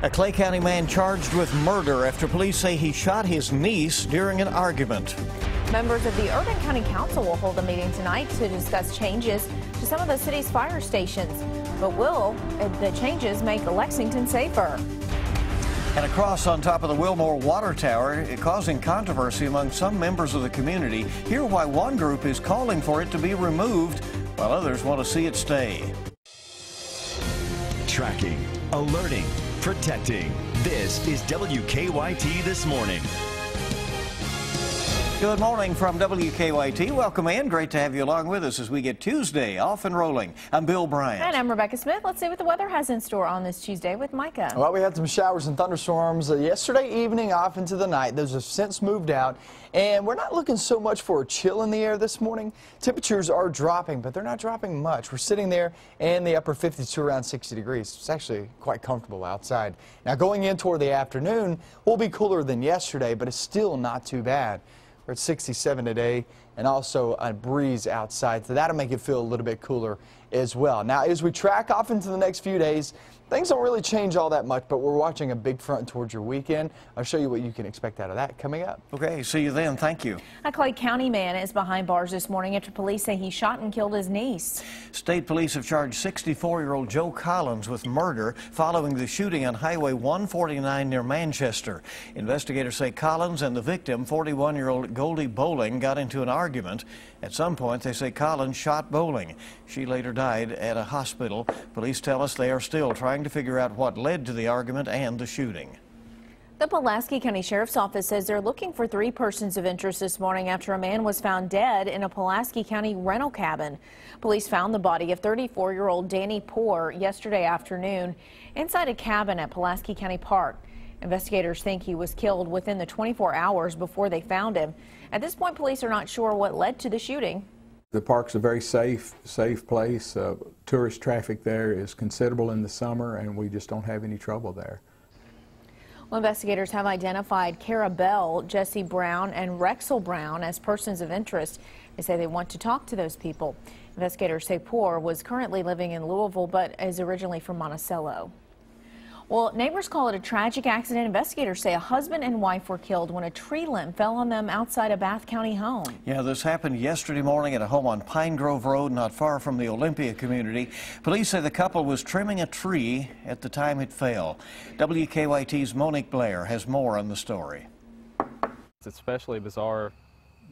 A Clay County man charged with murder after police say he shot his niece during an argument. Members of the Urban County Council will hold a meeting tonight to discuss changes to some of the city's fire stations. But will the changes make Lexington safer? And a cross on top of the Wilmore water tower causing controversy among some members of the community. Hear why one group is calling for it to be removed, while others want to see it stay. Tracking, alerting, protecting. This is WKYT This Morning. Good morning from WKYT. Welcome in. Great to have you along with us as we get Tuesday off and rolling. I'm Bill Bryant. And I'm Rebecca Smith. Let's see what the weather has in store on this Tuesday with Micah. Well, we had some showers and thunderstorms yesterday evening off into the night. Those have since moved out, and we're not looking so much for a chill in the air this morning. Temperatures are dropping, but they're not dropping much. We're sitting there in the upper 50s to around 60 degrees. It's actually quite comfortable outside. Now, going in toward the afternoon, will be cooler than yesterday, but it's still not too bad. We're at 67 today, and also a breeze outside, so that'll make it feel a little bit cooler as well. Now, as we track off into the next few days, things don't really change all that much, but we're watching a big front towards your weekend. I'll show you what you can expect out of that coming up. Okay, see you then. Thank you. A Clay County man is behind bars this morning after police say he shot and killed his niece. State police have charged 64-year-old Joe Collins with murder following the shooting on Highway 149 near Manchester. Investigators say Collins and the victim, 41-year-old Goldie Bowling, got into an argument. At some point, they say Collins shot Bowling. She later died at a hospital. Police tell us they are still trying to figure out what led to the argument and the shooting. The Pulaski County Sheriff's Office says they're looking for 3 persons of interest this morning after a man was found dead in a Pulaski County rental cabin. Police found the body of 34-year-old Danny Poor yesterday afternoon inside a cabin at Pulaski County Park. Investigators think he was killed within the 24 hours before they found him. At this point, police are not sure what led to the shooting. The park's a very safe place. Tourist traffic there is considerable in the summer, and we just don't have any trouble there. Well, investigators have identified Cara Bell, Jesse Brown, and Rexel Brown as persons of interest. They say they want to talk to those people. Investigators say Poor was currently living in Louisville, but is originally from Monticello. Well, neighbors call it a tragic accident. Investigators say a husband and wife were killed when a tree limb fell on them outside a Bath County home. Yeah, this happened yesterday morning at a home on Pine Grove Road, not far from the Olympia community. Police say the couple was trimming a tree at the time it fell. WKYT's Monique Blair has more on the story. It's especially bizarre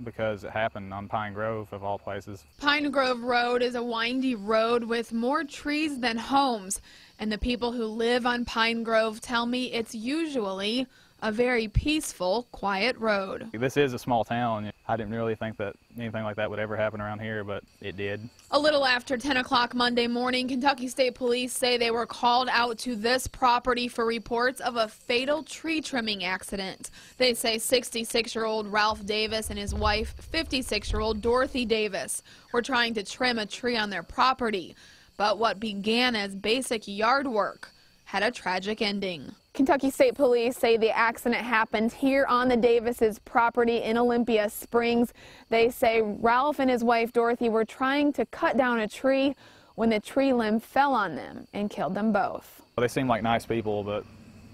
because it happened on Pine Grove, of all places. Pine Grove Road is a windy road with more trees than homes, and the people who live on Pine Grove tell me it's usually a very peaceful, quiet road. This is a small town. I didn't really think that anything like that would ever happen around here, but it did. A little after 10 o'clock Monday morning, Kentucky State Police say they were called out to this property for reports of a fatal tree trimming accident. They say 66-year-old Ralph Davis and his wife, 56-year-old Dorothy Davis, were trying to trim a tree on their property. But what began as basic yard work had a tragic ending. Kentucky State Police say the accident happened here on the Davis's property in Olympia Springs. They say Ralph and his wife Dorothy were trying to cut down a tree when the tree limb fell on them and killed them both. Well, they seem like nice people, but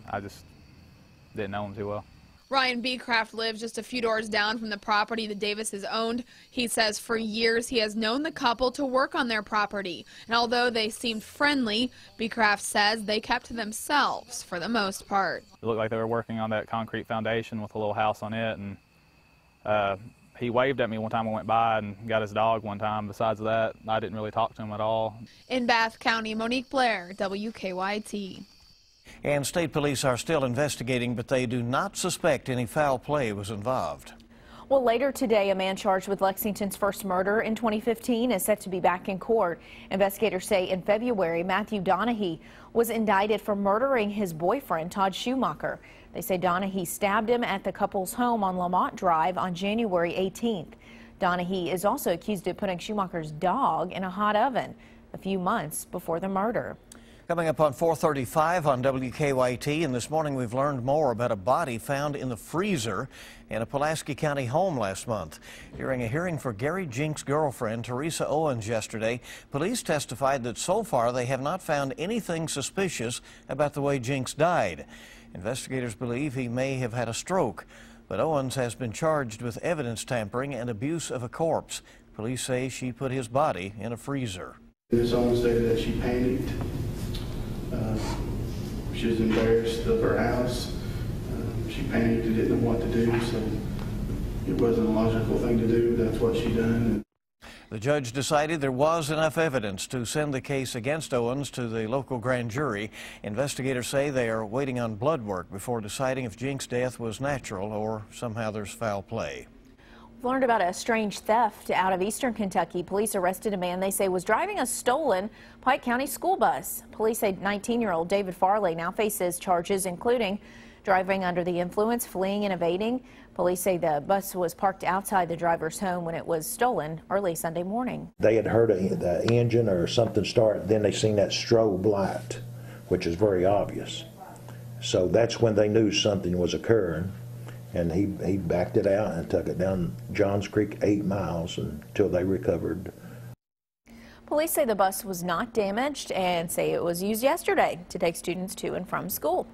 I just didn't know them too well. Ryan Beecraft lives just a few doors down from the property the Davises owned. He says for years he has known the couple to work on their property. And although they seemed friendly, Beecraft says they kept to themselves for the most part. It looked like they were working on that concrete foundation with a little house on it, and he waved at me one time I went by and got his dog one time. Besides that, I didn't really talk to him at all. In Bath County, Monique Blair, WKYT. And state police are still investigating, but they do not suspect any foul play was involved. Well, later today, a man charged with Lexington's first murder in 2015 is set to be back in court. Investigators say in February, Matthew Donahue was indicted for murdering his boyfriend, Todd Schumacher. They say Donahue stabbed him at the couple's home on Lamont Drive on January 18th. Donahue is also accused of putting Schumacher's dog in a hot oven a few months before the murder. Coming up on 4:35 on WKYT, and this morning we've learned more about a body found in the freezer in a Pulaski County home last month. During a hearing for Gary Jenks' girlfriend, Teresa Owens, yesterday, police testified that so far they have not found anything suspicious about the way Jenks died. Investigators believe he may have had a stroke, but Owens has been charged with evidence tampering and abuse of a corpse. Police say she put his body in a freezer. Ms. Owens stated that she panicked. She was embarrassed of her house. She panicked and didn't know what to do, so it wasn't a logical thing to do. That's what she done. The judge decided there was enough evidence to send the case against Owens to the local grand jury. Investigators say they are waiting on blood work before deciding if Jenks' death was natural or somehow there's foul play. We've learned about a strange theft out of eastern Kentucky. Police arrested a man they say was driving a stolen Pike County school bus. Police say 19-year-old David Farley now faces charges including driving under the influence, fleeing and evading. Police say the bus was parked outside the driver's home when it was stolen early Sunday morning. They had heard the engine or something start, then they seen that strobe light, which is very obvious. So that's when they knew something was occurring. And he backed it out and took it down Johns Creek 8 miles until they recovered. Police say the bus was not damaged and say it was used yesterday to take students to and from school.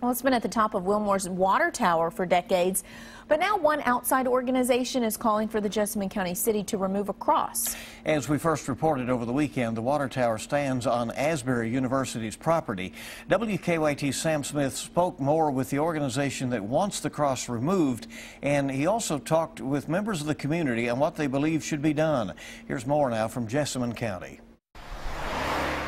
Well, it's been at the top of Wilmore's water tower for decades, but now one outside organization is calling for the Jessamine County City to remove a cross. As we first reported over the weekend, the water tower stands on Asbury University's property. WKYT's Sam Smith spoke more with the organization that wants the cross removed, and he also talked with members of the community on what they believe should be done. Here's more now from Jessamine County.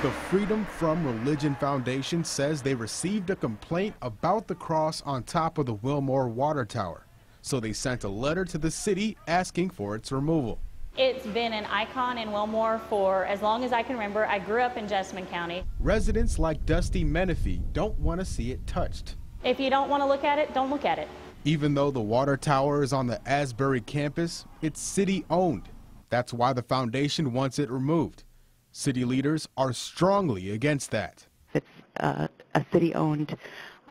The Freedom from Religion Foundation says they received a complaint about the cross on top of the Wilmore water tower. So they sent a letter to the city asking for its removal. It's been an icon in Wilmore for as long as I can remember. I grew up in Jessamine County. Residents like Dusty Menifee don't want to see it touched. If you don't want to look at it, don't look at it. Even though the water tower is on the Asbury campus, it's city owned. That's why the foundation wants it removed. City leaders are strongly against that. It's a city-owned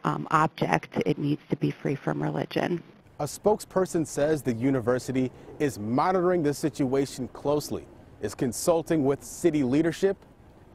object. It needs to be free from religion. A spokesperson says the university is monitoring the situation closely, is consulting with city leadership,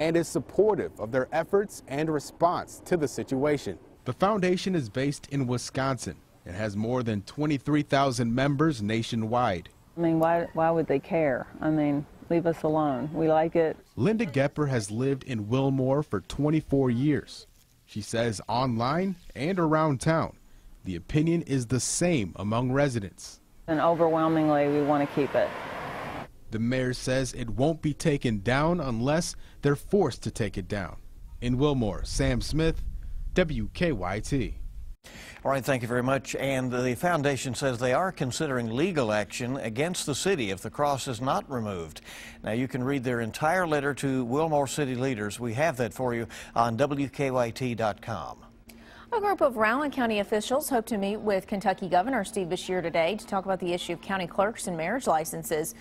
and is supportive of their efforts and response to the situation. The foundation is based in Wisconsin and has more than 23,000 members nationwide. I mean, why would they care? I mean, leave us alone. We like it. Linda Gepper has lived in Wilmore for 24 years. She says online and around town, the opinion is the same among residents. And overwhelmingly, we want to keep it. The mayor says it won't be taken down unless they're forced to take it down. In Wilmore, Sam Smith, WKYT. All right, thank you very much. And the foundation says they are considering legal action against the city if the cross is not removed. Now, you can read their entire letter to Wilmore city leaders. We have that for you on WKYT.com. A group of Rowan County officials hope to meet with Kentucky Governor Steve Beshear today to talk about the issue of county clerks and marriage licenses.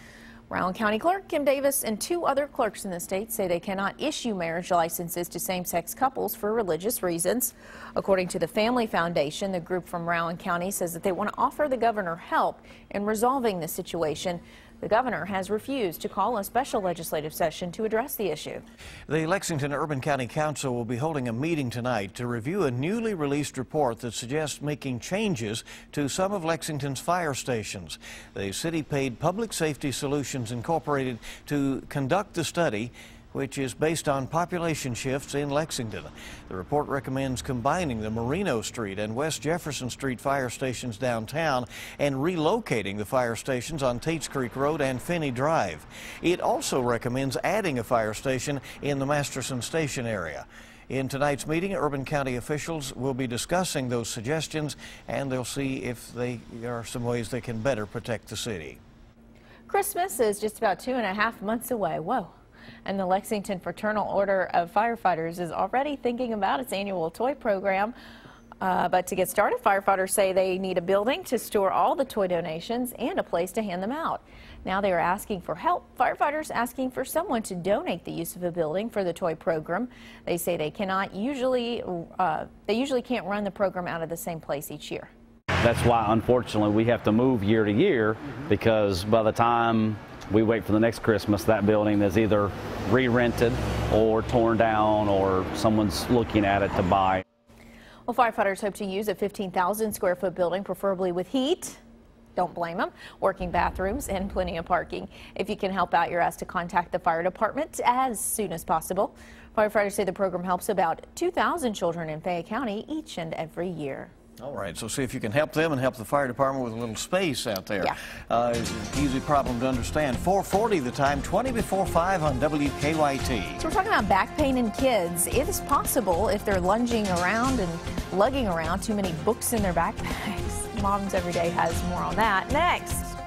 Rowan County Clerk Kim Davis and 2 other clerks in the state say they cannot issue marriage licenses to same-sex couples for religious reasons. According to the Family Foundation, the group from Rowan County says that they want to offer the governor help in resolving the situation. The governor has refused to call a special legislative session to address the issue. The Lexington Urban County Council will be holding a meeting tonight to review a newly released report that suggests making changes to some of Lexington's fire stations. The city paid Public Safety Solutions Incorporated to conduct the study, which is based on population shifts in Lexington. The report recommends combining the Marino Street and West Jefferson Street fire stations downtown and relocating the fire stations on Tates Creek Road and Finney Drive. It also recommends adding a fire station in the Masterson Station area. In tonight's meeting, Urban County officials will be discussing those suggestions, and they'll see if there are some ways they can better protect the city. Christmas is just about 2.5 months away. Whoa. And the Lexington Fraternal Order of Firefighters is already thinking about its annual toy program. But to get started, firefighters say they need a building to store all the toy donations and a place to hand them out. Now they are asking for help. Firefighters asking for someone to donate the use of a building for the toy program. They say they usually can't run the program out of the same place each year. That's why, unfortunately, we have to move year to year, because by the time we wait for the next Christmas, that building is either re-rented or torn down, or someone's looking at it to buy. Well, firefighters hope to use a 15,000 square foot building, preferably with heat. Don't blame them. Working bathrooms and plenty of parking. If you can help out, you're asked to contact the fire department as soon as possible. Firefighters say the program helps about 2,000 children in Fayette County each and every year. All right, so see if you can help them and help the fire department with a little space out there. Yeah. It's an easy problem to understand. 4:40 the time, 20 before 5 on WKYT. So we're talking about back pain in kids. It is possible if they're lunging around and lugging around too many books in their backpacks. Moms Every Day has more on that next.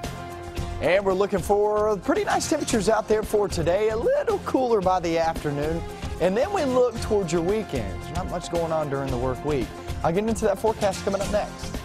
And we're looking for pretty nice temperatures out there for today. A little cooler by the afternoon. And then we look towards your weekend. There's not much going on during the work week. I'll get into that forecast coming up next.